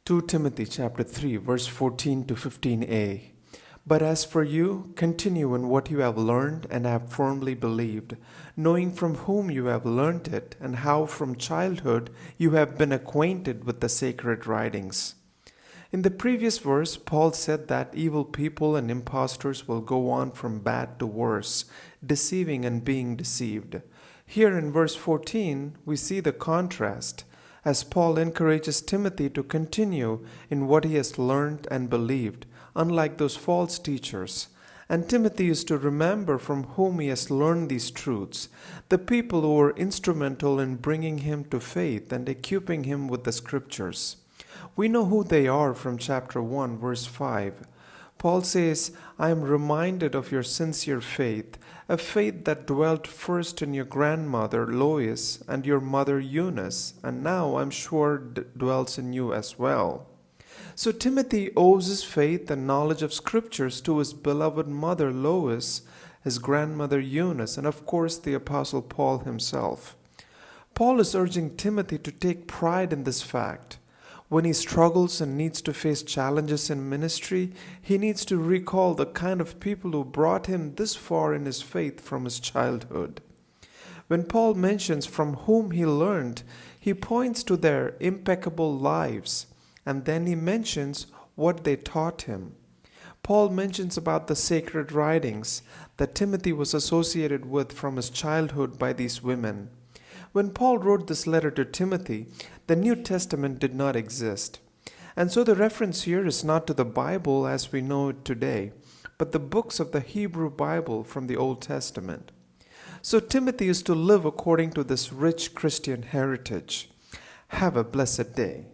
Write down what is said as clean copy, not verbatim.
2 Timothy chapter 3 verse 14 to 15a. But as for you, continue in what you have learned and have firmly believed, knowing from whom you have learned it, and how from childhood you have been acquainted with the sacred writings. In the previous verse, Paul said that evil people and impostors will go on from bad to worse, deceiving and being deceived. Here in verse 14, we see the contrast, as Paul encourages Timothy to continue in what he has learned and believed, unlike those false teachers. And Timothy is to remember from whom he has learned these truths, the people who were instrumental in bringing him to faith and equipping him with the scriptures. We know who they are from chapter 1, verse 5. Paul says, I am reminded of your sincere faith, a faith that dwelt first in your grandmother Lois and your mother Eunice, and now I'm sure dwells in you as well. So Timothy owes his faith and knowledge of scriptures to his beloved mother Lois, his grandmother Eunice, and of course the Apostle Paul himself. Paul is urging Timothy to take pride in this fact. When he struggles and needs to face challenges in ministry, he needs to recall the kind of people who brought him this far in his faith from his childhood. When Paul mentions from whom he learned, he points to their impeccable lives, and then he mentions what they taught him. Paul mentions about the sacred writings that Timothy was associated with from his childhood by these women. When Paul wrote this letter to Timothy, the New Testament did not exist. And so the reference here is not to the Bible as we know it today, but the books of the Hebrew Bible from the Old Testament. So Timothy is to live according to this rich Christian heritage. Have a blessed day.